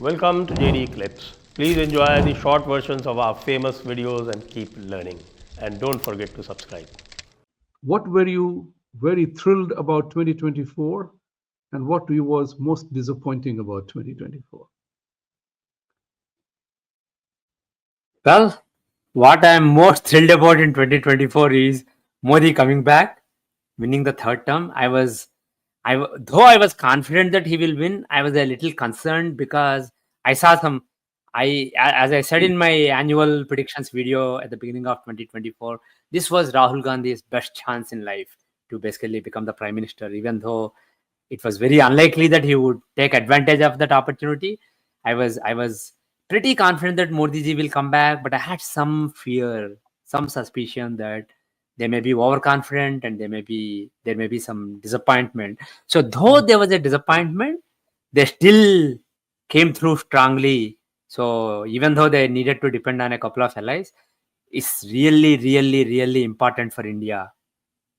Welcome to JD Clips. Please enjoy the short versions of our famous videos and keep learning. And don't forget to subscribe. What were you very thrilled about 2024 and what was most disappointing about 2024? Well, what I'm most thrilled about in 2024 is Modi coming back, winning the third term. Though I was confident that he will win, I was a little concerned because I saw as I said in my annual predictions video at the beginning of 2024, this was Rahul Gandhi's best chance in life to basically become the prime minister, even though it was very unlikely that he would take advantage of that opportunity. I was pretty confident that Modi ji will come back, but I had some fear, some suspicion that they may be overconfident and there may be some disappointment. So though there was a disappointment, they still came through strongly. So even though they needed to depend on a couple of allies, it's really important for India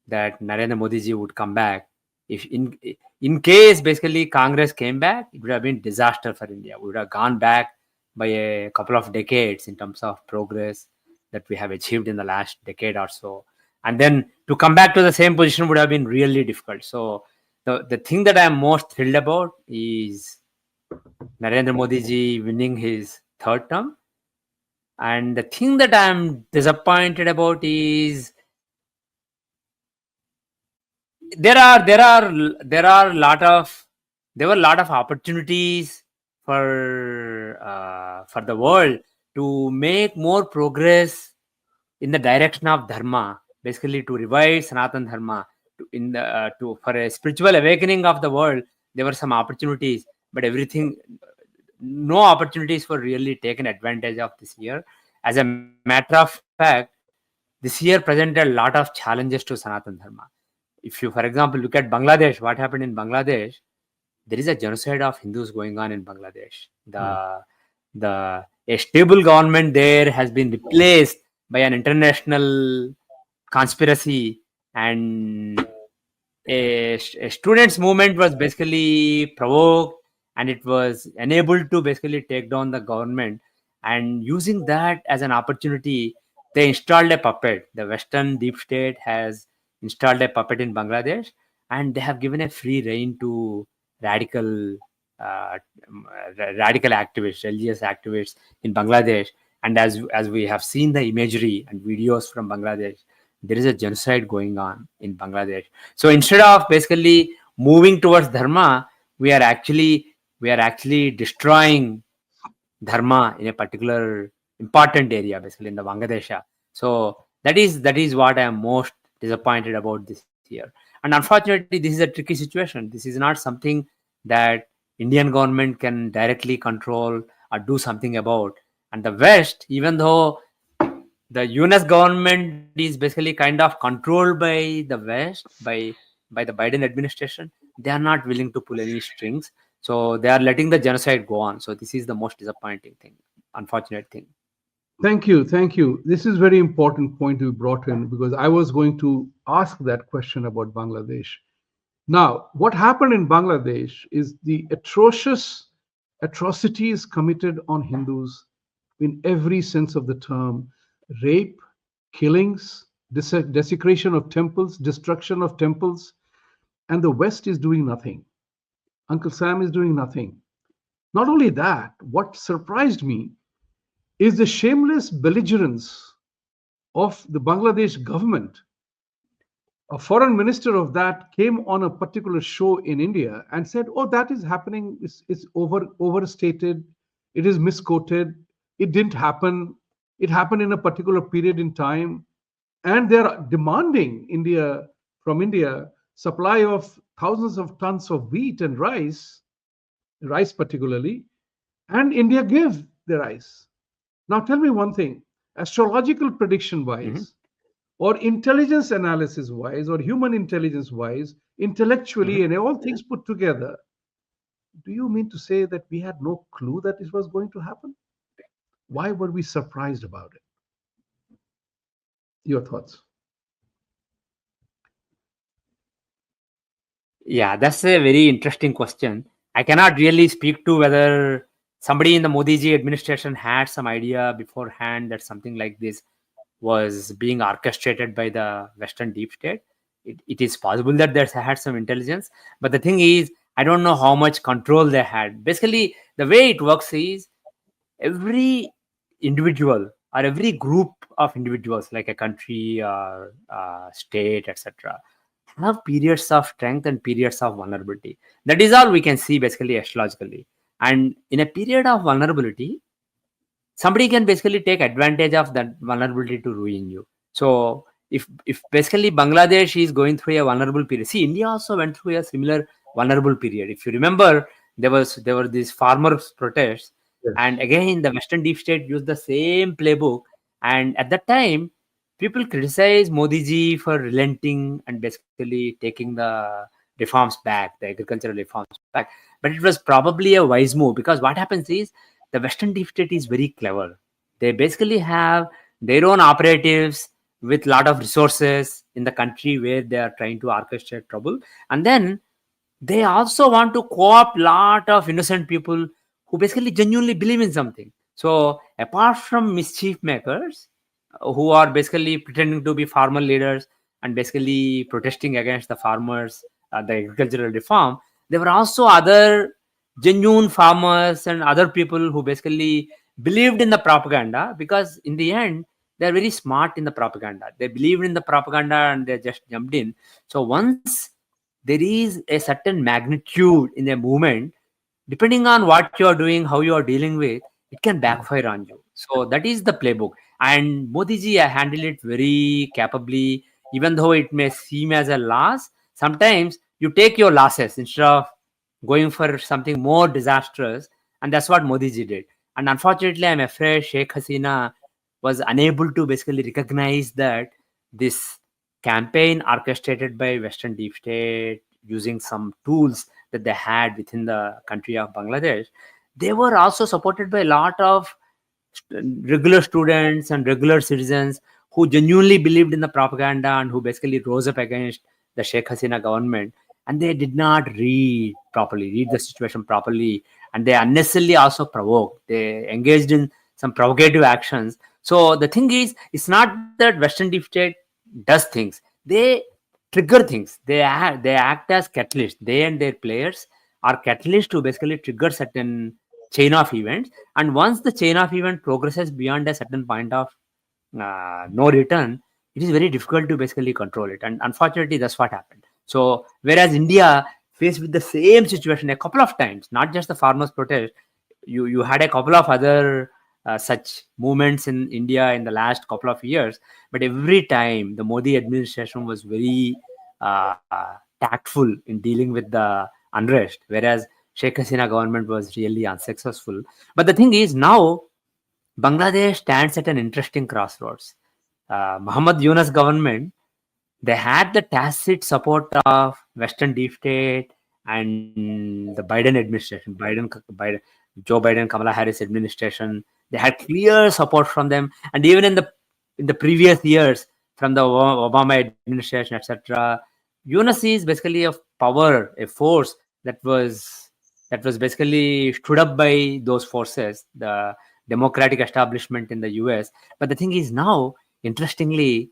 that Narendra Modi ji would come back. If in case basically Congress came back, it would have been disaster for India. We would have gone back by a couple of decades in terms of progress that we have achieved in the last decade or so. And then to come back to the same position would have been really difficult. So the thing that I am most thrilled about is Narendra Modi ji winning his third term. And the thing that I am disappointed about is there were a lot of opportunities for the world to make more progress in the direction of Dharma, basically to revive Sanatan Dharma, for a spiritual awakening of the world. There were some opportunities, but no opportunities were really taken advantage of this year. As a matter of fact, this year presented a lot of challenges to Sanatan Dharma. If you, for example, look at Bangladesh, what happened in Bangladesh, there is a genocide of Hindus going on in Bangladesh. A stable government there has been replaced by an international conspiracy, and a students movement was basically provoked, and it was enabled to basically take down the government. And using that as an opportunity, they installed a puppet. The Western deep state has installed a puppet in Bangladesh, and they have given a free rein to radical uh, radical activists, religious activists in Bangladesh. And as we have seen the imagery and videos from Bangladesh, there is a genocide going on in Bangladesh. So instead of basically moving towards Dharma, we are actually destroying Dharma in a particular important area, basically in the Bangladesh. So that is what I am most disappointed about this year. And unfortunately, this is a tricky situation. This is not something that Indian government can directly control or do something about. And the West, even though the US government is basically kind of controlled by the West, by the Biden administration, they are not willing to pull any strings. So they are letting the genocide go on. So this is the most disappointing thing, unfortunate thing. Thank you. Thank you. This is very important point you brought in because I was going to ask that question about Bangladesh. Now, what happened in Bangladesh is the atrocious atrocities committed on Hindus in every sense of the term: rape, killings, desecration of temples, destruction of temples, and the West is doing nothing. Uncle Sam is doing nothing. Not only that, what surprised me is the shameless belligerence of the Bangladesh government. A foreign minister of that came on a particular show in India and said, "Oh, that is happening. It's overstated. It is misquoted. It didn't happen. It happened in a particular period in time." And they're demanding from India supply of thousands of tons of wheat and rice particularly, and India gave the rice. Now tell me one thing: astrological prediction wise, or intelligence analysis wise, or human intelligence wise, intellectually, and all things put together, do you mean to say that we had no clue that this was going to happen? Why were we surprised about it? Your thoughts? Yeah, that's a very interesting question. I cannot really speak to whether somebody in the Modi ji administration had some idea beforehand that something like this was being orchestrated by the Western deep state. It is possible that they had some intelligence, but the thing is, I don't know how much control they had. Basically, the way it works is every individual or every group of individuals, like a country or state, etc., have periods of strength and periods of vulnerability. That is all we can see basically astrologically. And in a period of vulnerability, somebody can basically take advantage of that vulnerability to ruin you. So if basically Bangladesh is going through a vulnerable period, see, India also went through a similar vulnerable period. If you remember, there were these farmers protests, Yes. and again the Western deep state used the same playbook. And at that time, people criticized Modi ji for relenting and basically taking the reforms back, the agricultural reforms back. But it was probably a wise move, because what happens is the Western deep state is very clever. They basically have their own operatives with lot of resources in the country where they are trying to orchestrate trouble, and then they also want to co-opt lot of innocent people who basically genuinely believe in something. So apart from mischief makers who are basically pretending to be farmer leaders and basically protesting against the farmers, the agricultural reform, there were also other genuine farmers and other people who basically believed in the propaganda, because in the end they're very smart in the propaganda. They believed in the propaganda and they just jumped in. So once there is a certain magnitude in a movement, depending on what you are doing, how you are dealing with, it can backfire on you. So that is the playbook. And Modi ji handled it very capably, even though it may seem as a loss. Sometimes you take your losses instead of going for something more disastrous, and that's what Modi ji did. And unfortunately, I'm afraid Sheikh Hasina was unable to basically recognize that this campaign orchestrated by Western deep state using some tools that they had within the country of Bangladesh, they were also supported by a lot of regular students and regular citizens who genuinely believed in the propaganda and who basically rose up against the Sheikh Hasina government. And they did not read the situation properly, and they unnecessarily also provoked. They engaged in some provocative actions. So the thing is, it's not that Western deep state does things; they trigger things. They act as catalysts. They and their players are catalysts to basically trigger certain chain of events. And once the chain of event progresses beyond a certain point of no return, it is very difficult to basically control it. And unfortunately, that's what happened. So whereas India faced with the same situation a couple of times, not just the farmers protest, you had a couple of other such movements in India in the last couple of years. But every time the Modi administration was very tactful in dealing with the unrest, whereas Sheikh Hasina government was really unsuccessful. But the thing is, now Bangladesh stands at an interesting crossroads. Muhammad Yunus government, they had the tacit support of Western deep state and the Biden administration, Joe Biden, Kamala Harris administration. They had clear support from them, and even in the previous years from the Obama administration, etc. Yunus is basically a power, a force that was basically stood up by those forces, the democratic establishment in the US. But the thing is now, interestingly,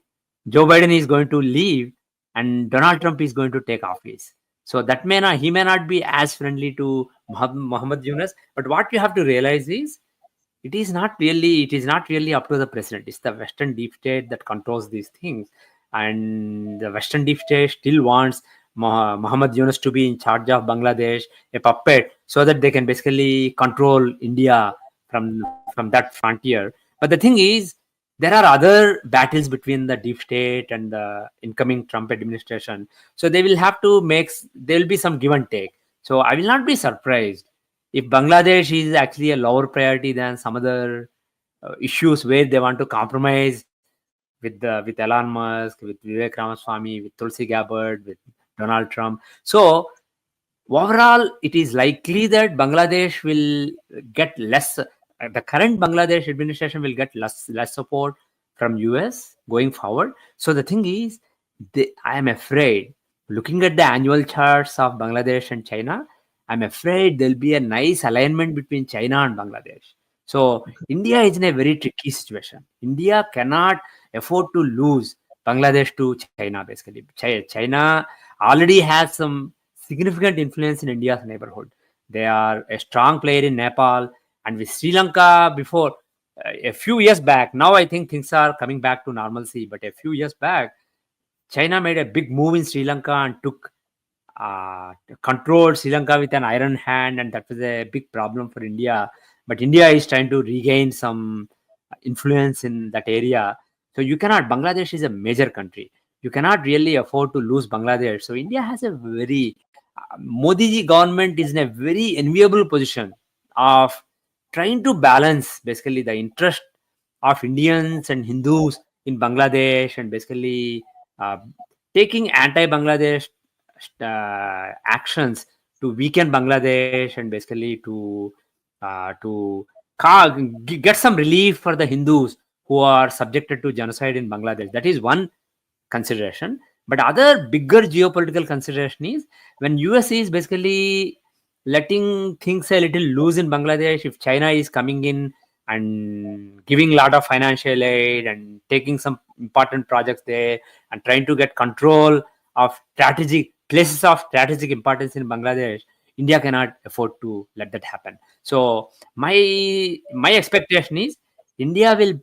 Joe Biden is going to leave and Donald Trump is going to take office. So he may not be as friendly to Muhammad Yunus. But what you have to realize is it is not really up to the president. It's the Western deep state that controls these things. And the Western deep state still wants Muhammad Yunus to be in charge of Bangladesh, a puppet, so that they can basically control India from that frontier. But the thing is, there are other battles between the deep state and the incoming Trump administration. So they will have to there will be some give and take. So I will not be surprised if Bangladesh is actually a lower priority than some other issues where they want to compromise with Elon Musk, with Vivek Ramaswamy, with Tulsi Gabbard, with Donald Trump. So overall, it is likely that Bangladesh will get less. The current Bangladesh administration will get less support from US going forward. So the thing is, I am afraid, looking at the annual charts of Bangladesh and China, I'm afraid there'll be a nice alignment between China and Bangladesh. So India is in a very tricky situation. India cannot afford to lose Bangladesh to China, basically. China already has some significant influence in India's neighborhood. They are a strong player in Nepal, and with Sri Lanka before a few years back. Now I think things are coming back to normalcy, but a few years back, China made a big move in Sri Lanka and took controlled Sri Lanka with an iron hand, and that was a big problem for India. But India is trying to regain some influence in that area. So you cannot. Bangladesh is a major country. You cannot really afford to lose Bangladesh. So India has a very Modi ji government is in a very enviable position of trying to balance basically the interest of Indians and Hindus in Bangladesh, and basically uh, taking anti-Bangladesh actions to weaken Bangladesh, and basically to get some relief for the Hindus who are subjected to genocide in Bangladesh. That is one consideration. But other bigger geopolitical consideration is when US is basically letting things a little loose in Bangladesh. If China is coming in and giving a lot of financial aid and taking some important projects there and trying to get control of strategic places of strategic importance in Bangladesh, India cannot afford to let that happen. So my expectation is India will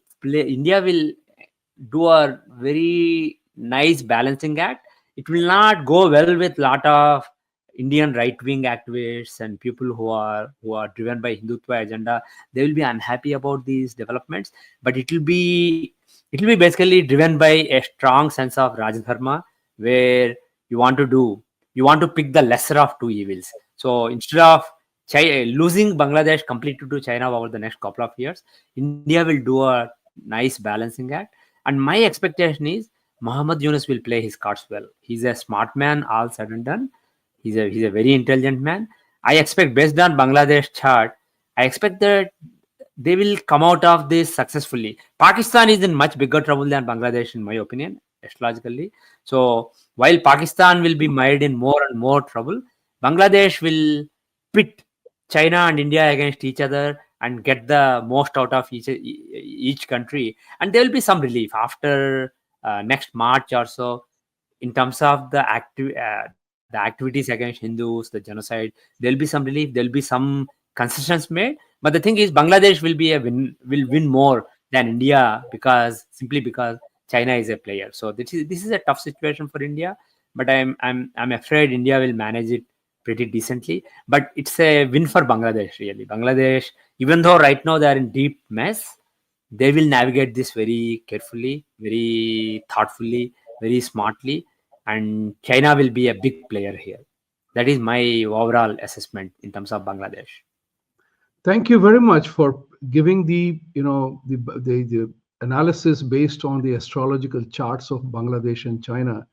do a very nice balancing act. It will not go well with lot of Indian right wing activists and people who are driven by Hindutva agenda. They will be unhappy about these developments, but it will be basically driven by a strong sense of Rajadharma, where you want to do you want to pick the lesser of two evils. So instead of losing Bangladesh completely to China over the next couple of years, India will do a nice balancing act. And my expectation is Muhammad Yunus will play his cards well. He's a smart man, all said and done. He's a very intelligent man. I expect, based on Bangladesh chart, I expect that they will come out of this successfully. Pakistan is in much bigger trouble than Bangladesh, in my opinion, astrologically. So while Pakistan will be mired in more and more trouble, Bangladesh will pit China and India against each other and get the most out of each country, and there will be some relief after next March or so in terms of the activities against Hindus, the genocide. There will be some relief. There will be some concessions made, but the thing is, Bangladesh will win more than India because simply because China is a player. So this is a tough situation for India, but I'm afraid India will manage it pretty decently. But it's a win for Bangladesh, really. Bangladesh, even though right now they are in deep mess, they will navigate this very carefully, very thoughtfully, very smartly, and China will be a big player here. That is my overall assessment in terms of Bangladesh. Thank you very much for giving the analysis based on the astrological charts of Bangladesh and China.